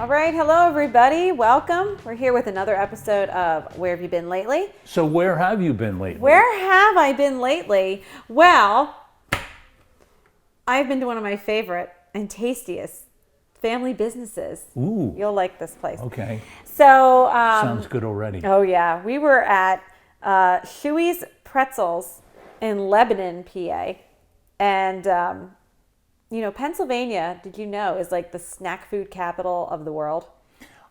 All right, hello everybody, welcome. We're here with another episode of Where Have You Been Lately? So where have you been lately? Where have I been lately? Well, I've been to one of my favorite and tastiest family businesses. Ooh. You'll like this place. Okay. So, Sounds good already. oh yeah, we were at Shuey's Pretzels in Lebanon, PA. And, you know, Pennsylvania, did you know, is like the snack food capital of the world?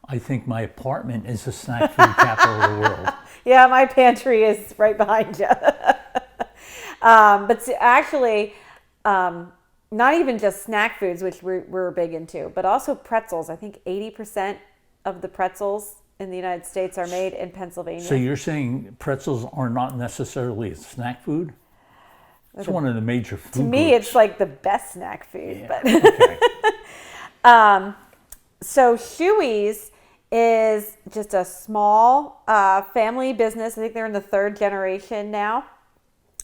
I think my apartment is the snack food capital of the world. Yeah, my pantry is right behind you. But actually, not even just snack foods, which we're big into, but also pretzels. I think 80% of the pretzels in the United States are made in Pennsylvania. So you're saying pretzels are not necessarily a snack food? It's one of the major food To me, groups. it's like the best snack food. Yeah, But okay. So Shuey's is just a small family business. I think they're in the third generation now.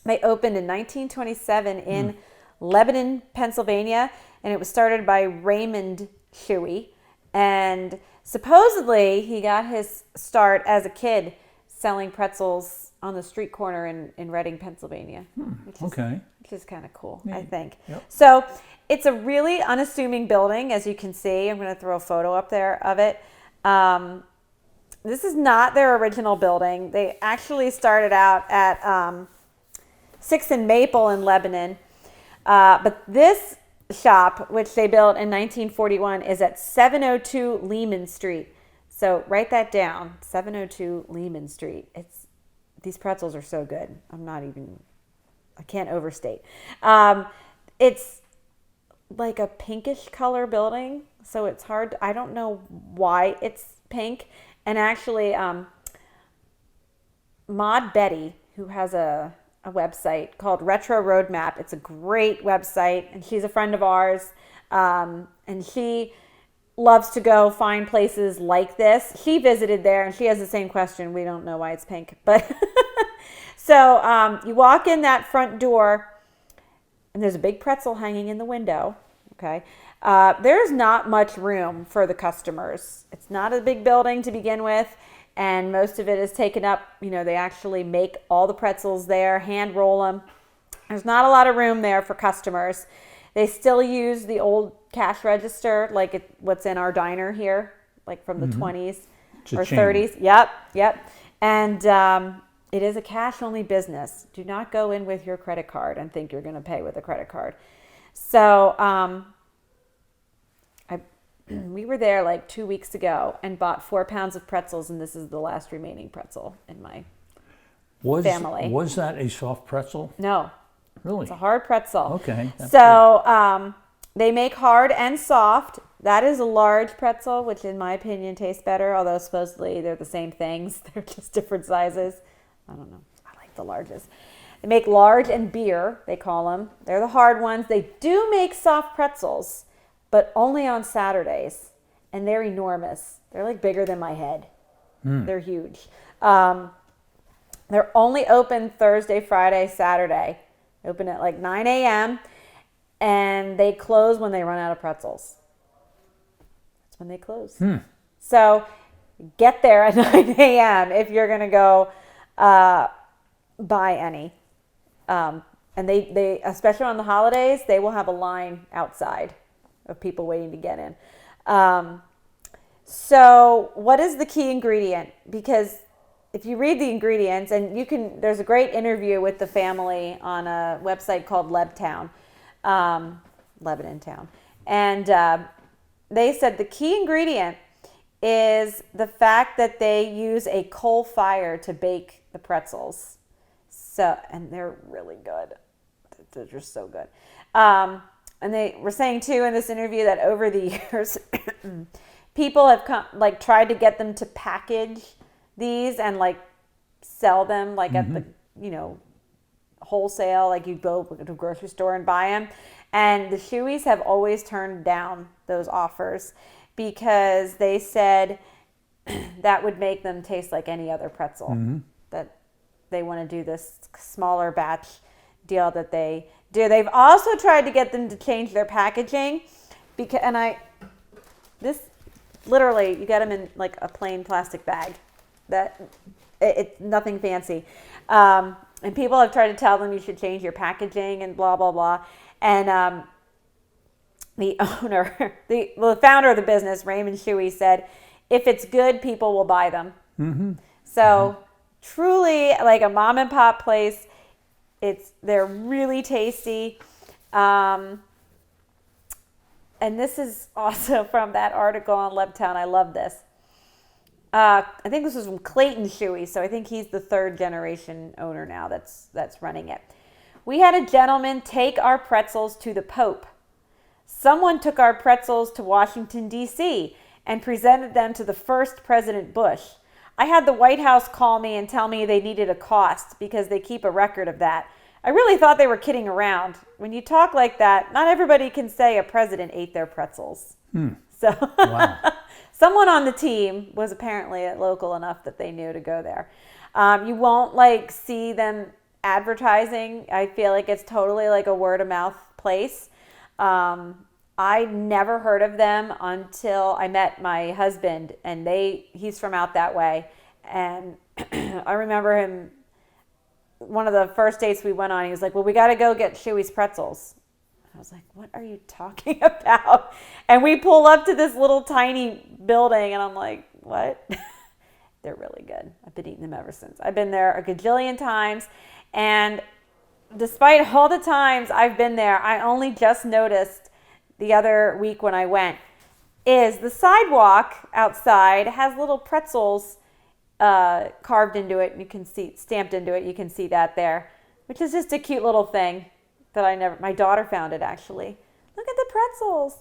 They opened in 1927 in Lebanon, Pennsylvania, and it was started by Raymond Shuey. And supposedly he got his start as a kid selling pretzels on the street corner in Reading, Pennsylvania. Which is kind of cool, I think. Yep. So it's a really unassuming building, as you can see. I'm going to throw a photo up there of it. This is not their original building. They actually started out at 6th and Maple in Lebanon. But this shop, which they built in 1941, is at 702 Lehman Street. So write that down, 702 Lehman Street. These pretzels are so good. I can't overstate. It's like a pinkish color building, so it's hard. I don't know why it's pink. And actually, Maud Betty, who has a website called Retro Roadmap. It's a great website, and she's a friend of ours. And she loves to go find places like this. She visited there, and she has the same question. We don't know why it's pink, but so you walk in that front door, and there's a big pretzel hanging in the window. Okay, there's not much room for the customers. It's not a big building to begin with. And most of it is taken up. You know, they actually make all the pretzels there, hand roll them. There's not a lot of room there for customers. They still use the old cash register, like what's in our diner here, like from the 20s or 30s. Yep. And it is a cash-only business. Do not go in with your credit card and think you're going to pay with a credit card. So we were there like 2 weeks ago and bought 4 pounds of pretzels, and this is the last remaining pretzel in my family. Was that a soft pretzel? No. Really? It's a hard pretzel. Okay. So they make hard and soft. That is a large pretzel, which in my opinion tastes better, although supposedly they're the same things. They're just different sizes. I don't know. I like the largest. They make large and beer, they call them. They're the hard ones. They do make soft pretzels, but only on Saturdays, and they're enormous. They're like bigger than my head. They're huge. They're only open Thursday, Friday, Saturday. They open at like 9 a.m., and they close when they run out of pretzels. That's when they close. So get there at 9 a.m. if you're going to go buy any. And they, especially on the holidays, they will have a line outside of people waiting to get in. So what is the key ingredient? Because if you read the ingredients, and there's a great interview with the family on a website called Lebanon Town. And they said the key ingredient is the fact that they use a coal fire to bake the pretzels. So, and they're really good. They're just so good. And they were saying too in this interview that over the years, people have tried to get them to package these and sell them at the, wholesale, like you go to a grocery store and buy them. And the Shueys have always turned down those offers because they said that would make them taste like any other pretzel. That they want to do this smaller batch deal that they do. They've also tried to get them to change their packaging because, this literally, you get them in like a plain plastic bag. It's nothing fancy. And people have tried to tell them you should change your packaging and blah, blah, blah. And the owner, the founder of the business, Raymond Shuey, said, if it's good, people will buy them. Mm-hmm. So truly like a mom and pop place. They're really tasty. And this is also from that article on Lebanon. I love this. I think this was from Clayton Shuey, so I think he's the third generation owner now that's running it. We had a gentleman take our pretzels to the Pope. Someone took our pretzels to Washington, D.C. and presented them to the first President Bush. I had the White House call me and tell me they needed a cost because they keep a record of that. I really thought they were kidding around. When you talk like that, not everybody can say a president ate their pretzels. So Wow. someone on the team was apparently local enough that they knew to go there. You won't like see them advertising. I feel like it's totally like a word of mouth place. I never heard of them until I met my husband, and he's from out that way. And I remember him, one of the first dates we went on, he was like, well, we got to go get Shuey's pretzels. I was like, what are you talking about? And we pull up to this little tiny building, and I'm like, what? They're really good. I've been eating them ever since. I've been there a gajillion times, and despite all the times I've been there, I only just noticed the other week when I went, is the sidewalk outside has little pretzels carved into it. You can see, stamped into it. You can see that there, which is just a cute little thing that my daughter found it actually. Look at the pretzels.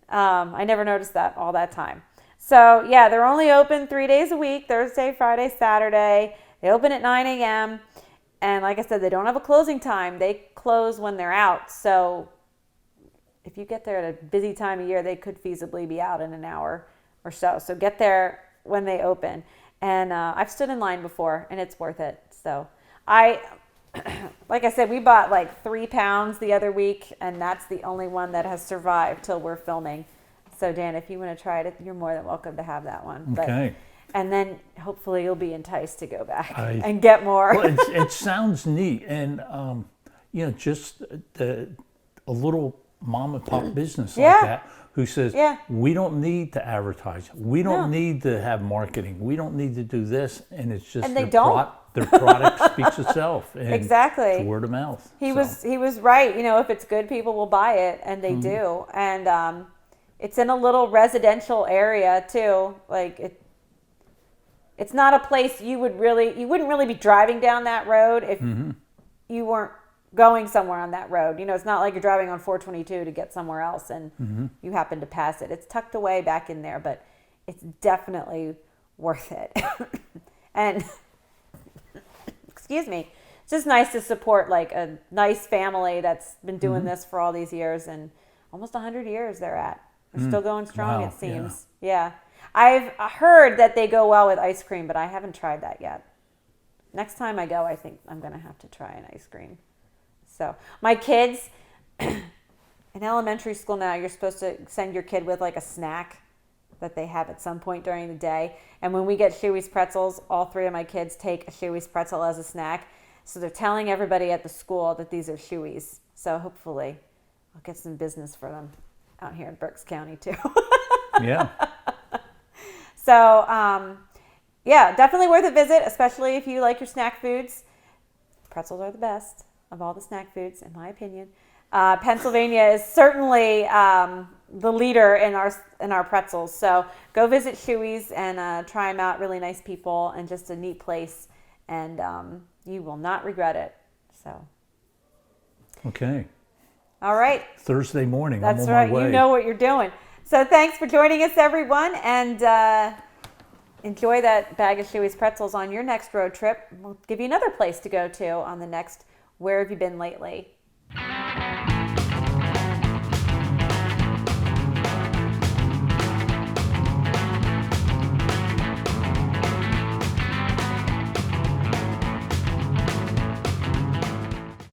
I never noticed that all that time. So yeah, they're only open 3 days a week, Thursday, Friday, Saturday. They open at 9 a.m. And like I said, they don't have a closing time. They close when they're out. So if you get there at a busy time of year, they could feasibly be out in an hour or so. So get there when they open. And I've stood in line before, and it's worth it. So like I said, we bought like 3 pounds the other week, and that's the only one that has survived till we're filming. So Dan, if you want to try it, you're more than welcome to have that one. Okay. And then hopefully you'll be enticed to go back and get more. Well, it sounds neat, and just a little mom and pop business like that who says, we don't need to advertise, we don't need to have marketing, we don't need to do this, and it's just their product speaks itself. And exactly. It's word of mouth. He was right. If it's good, people will buy it, and they do. And it's in a little residential area too. Like it's not a place you wouldn't really be driving down that road if you weren't going somewhere on that road. It's not like you're driving on 422 to get somewhere else and you happen to pass it. It's tucked away back in there, but it's definitely worth it. And excuse me, it's just nice to support like a nice family that's been doing this for all these years, and almost 100 years they're at. They're still going strong, it seems. Yeah. I've heard that they go well with ice cream, but I haven't tried that yet. Next time I go, I think I'm going to have to try an ice cream. So my kids in elementary school now, you're supposed to send your kid with like a snack that they have at some point during the day. And when we get Shuey's pretzels, all 3 of my kids take a Shuey's pretzel as a snack. So they're telling everybody at the school that these are Shuey's. So hopefully I'll get some business for them out here in Berks County too. Yeah. So definitely worth a visit, especially if you like your snack foods. Pretzels are the best of all the snack foods, in my opinion. Pennsylvania is certainly the leader in our pretzels. So go visit Shuey's and try them out. Really nice people and just a neat place, and you will not regret it. So. Okay. All right. Thursday morning. That's I'm on right. my way. You know what you're doing. So thanks for joining us, everyone, and enjoy that bag of Shuey's pretzels on your next road trip. We'll give you another place to go to on the next Where Have You Been Lately?